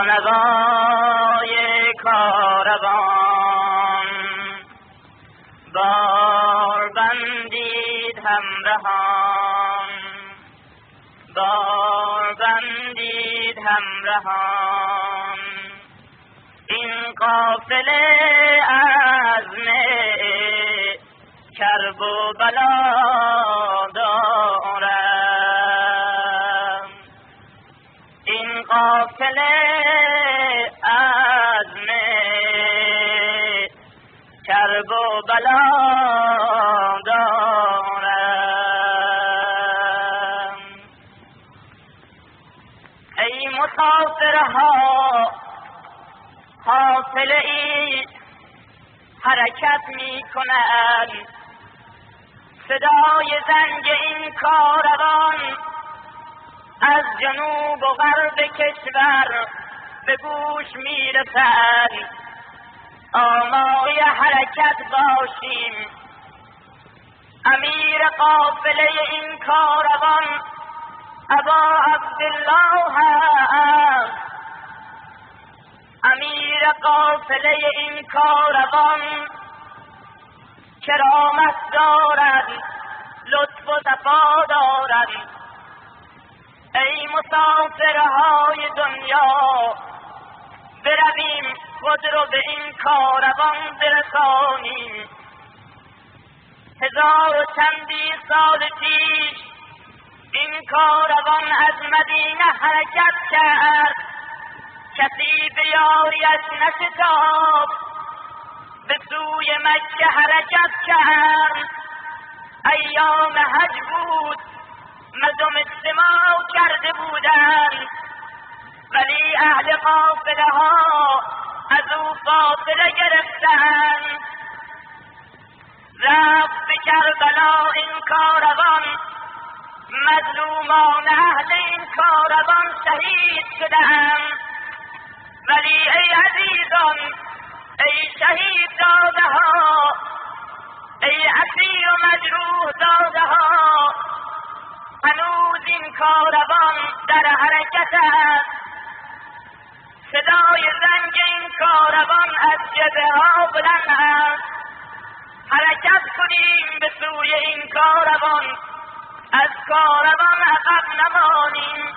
نوای کاروان بار بندید همراهان، بار بندید همراهان. این قافله عزم کرب و بلا دارد، این قافله عزم کرب و بلا دارد. ای مسافرها حاصل اید حرکت می کنند، صدای زنگ این کاروان از جنوب و غرب کشور به گوش می رسد. آماده حرکت باشیم. امیر قافله این کاروان ابا عبدالله است. امیر قافله این کاروان کرامت دارد، لطف و صفا دارد. ای مسافرهای دنیا برویم خود رو به این کاروان برسانیم. 1000 و چندی سال پیش این کاروان از مدینه حرکت کرد، کسی به یاریش نشتاب، به سوی مکه حرکت کرد. ایام حج بود، مردم اجتماع کرده بودند، ولی اهل قافله ها از او فاصله گرفتند. رفت به کربلا این کاروان، مظلومان اهل این کاروان شهید شدند. ولی ای عزیزان، ای شهید داده ها، ای اسیر و مجروح داده ها، هنوز این کاروان در حرکت است. صدای زنگ این کاروان از جبهه ها بلند است. حرکت کنیم به سوی این کاروان، از کاروان عقب نمانیم.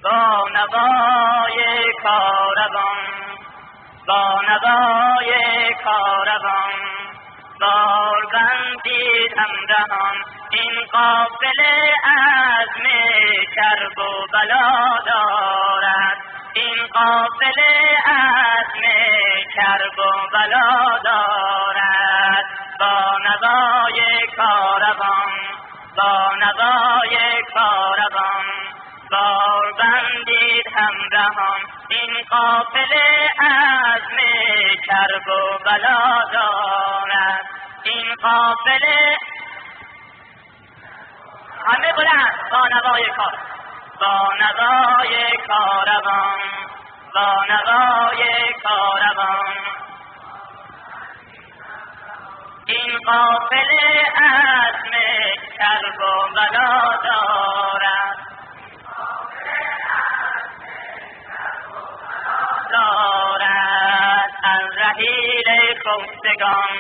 با نوای کاروان، با نوای کاروان بار بندید همراهان. این قافله عزم کرب و بلا دارد، این قافله عزم کرب و بلا دارد. با نوای کاروان، با نوای کاروان بار بندید همراهان. این قافله عزم کرب و بلا دارد، این قافله همه بلند. با نوای کاروان، با نوای کاروان، با نوای کاروان این قافله عزم کرب و بلا دارد، دارد. از رحیل خفتگان،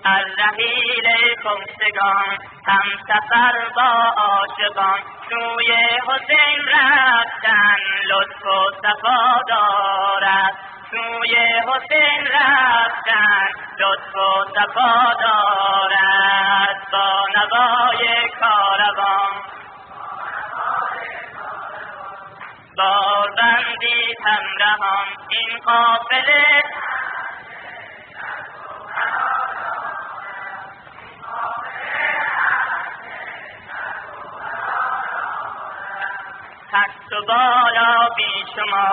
از رحیل خفتگان هم سفر با عاشقان سوی حسین رفتن، لطف و صفا دارد. سوی حسین رفتن، لطف و صفا دارد. با نوای کاروان، بار بندید همراهان. این قافله پست و بالا بی شما،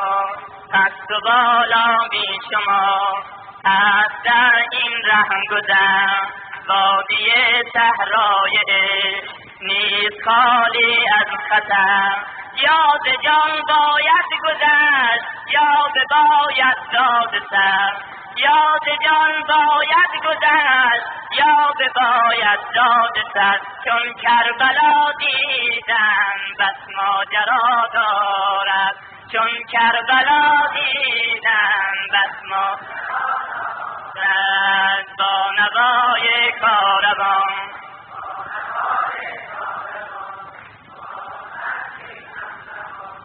پست و بالا بی شما از در این رهگذر. وادی صحرای عشق نیست خالی از خطر. یا به جان باید گذشت، یا به باید داد سر. یا به جان باید گذشت، یا به باید داد سر. چون کربلا دیدم بس ماجرا دارد، چون کربلا دیدم بس ماجرا دارد. با نوای کاروان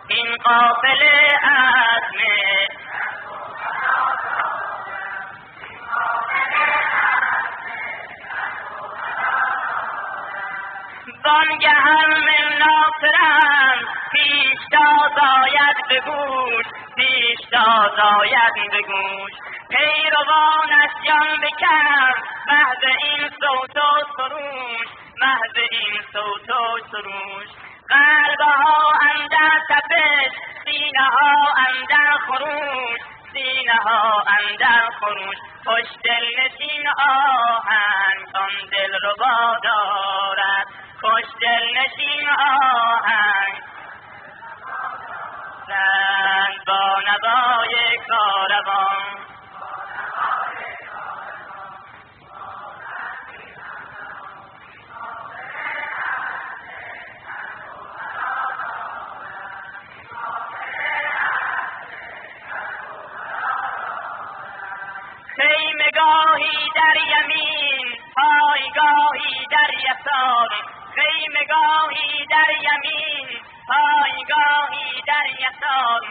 این قافله عزم بانگهم من ناصرم، پیش تاز آید به گوش، پیش تاز آید به گوش. پیروانش جان بکن محض این صوت و سروش، محض این صوت و سروش. قلبها اندر تپش، سینه ها اندر خروش، سینه ها اندر خروش. خوش دلنشین آهنگ آن دلربا دارد، خوش دلنشین آهنگ زند با نوای کاروان. خیمگاهی در یمین، پایگاهی در یسار، خیمگاهی در یمین، پایگاهی در یسار.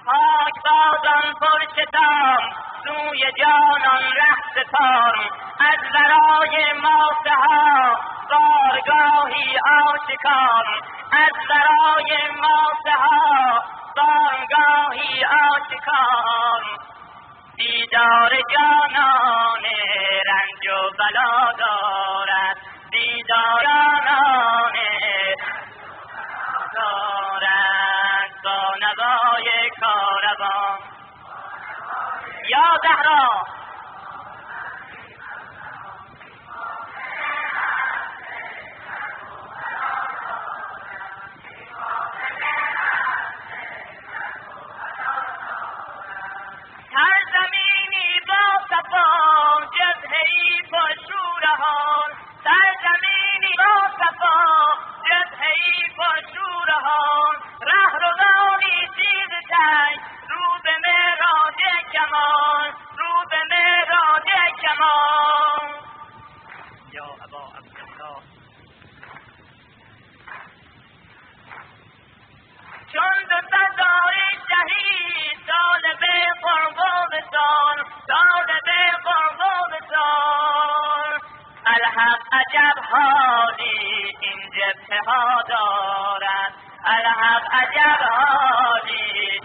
پاک بازان پرشتاب سوی جانان ره سپار، از ورای ماسه ها بارگاهی آشکار، از ورای ماسه ها بارگاهی آشکار. دیدار جانان رنج و بلا دارد، دیدار جانان دارد با نوای کاروان. یا زهرا هر زمینی با صفا جز حیف و شورهان، هر زمینی با صفا جز حیف و شورهان. رهروانی چیز تنگ رو به معراج کمال، رو به معراج کمال. یا ابا عبدالله چون دو سزار شهید طالب قرب و وصال، طالب قرب و وصال. الحق عجب حالی این جبهه ها دارد، الحق عجب حالی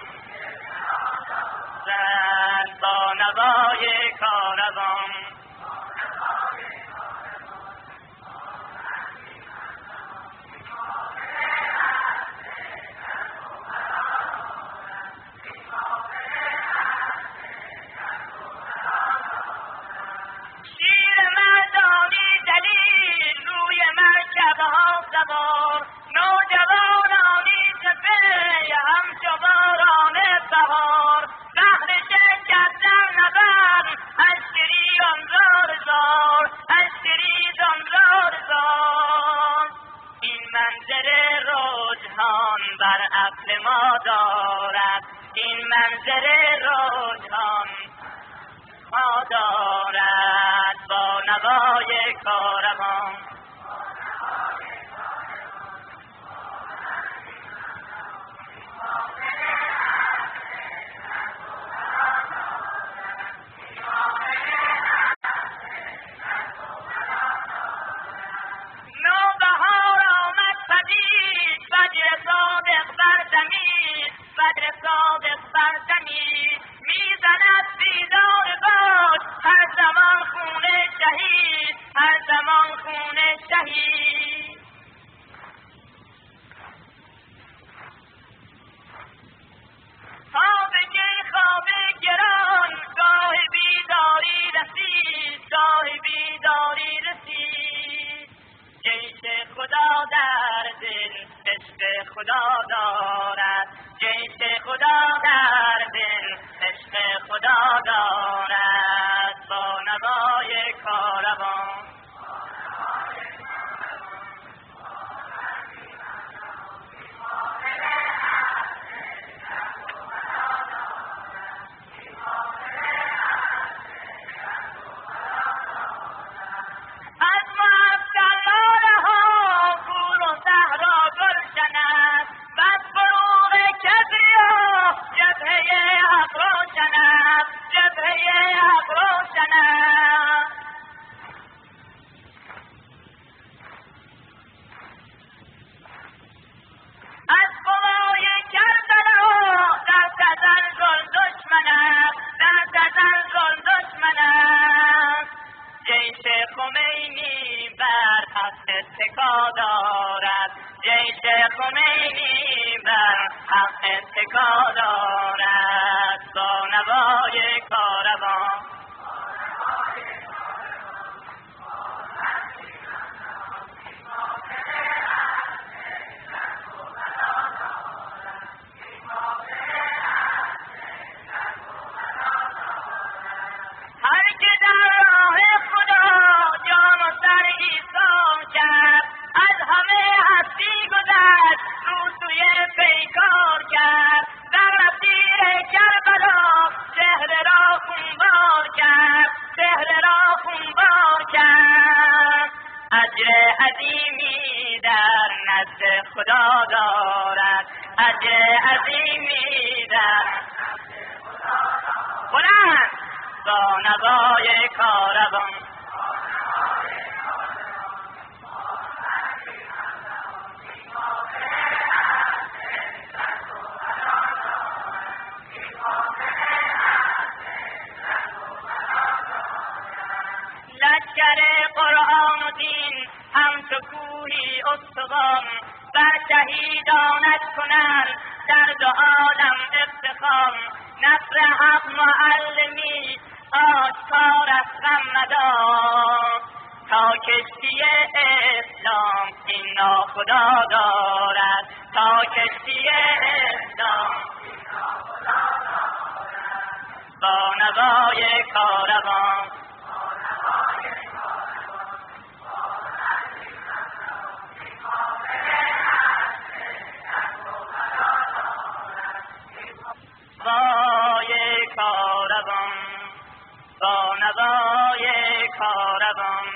زد با نوای کاروان. سوار نوجوانانی سپه همچو باران بهار، بهر شرکت در نبرد اشکری زار زار، اشکری زار زار. این منظر رجحان بر عقل ما دارد، این منظر رجحان ما دارد با نوای کاروان. بدر صادق بر زمین میزند بیدار باد، هر زمان خون شهید، هر زمان خون شهید. خواب گران گاه بیداری رسید، گاه بیداری رسید. جیش خدا در دل عشق خدا دارد، جیش خدا در دل عشق خدا دارد با نوای کاروان. عشق خمینی بر حق اتکا دارد با نوای کاروان. هر که در راه خدا جان و سر ایثار کرد، از همه هستی گذشت رو سوی پیکار کرد. در مسیر کربلا چهره را خونبار کرد، چهره را خونبار کرد. اجر عظیمی در نزد خدا دارد، اجر عظیمی در نزد خدا دارد. بلند با نوای کاروان. لشکر قرآن و دین همچو کوهی استوان، بر شهیدانت کنند در دو عالم افتخار. نصر حق معلمی آشکار از غم مدار، تا کشتی اسلام این ناخدا دارد، تا کشتی اسلام این ناخدا دارد با نوای کاروان. نوای کاروان با نوای کاروان،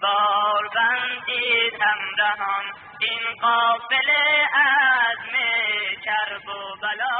بار بندید همراهان این قافله عزم کرب و بلا.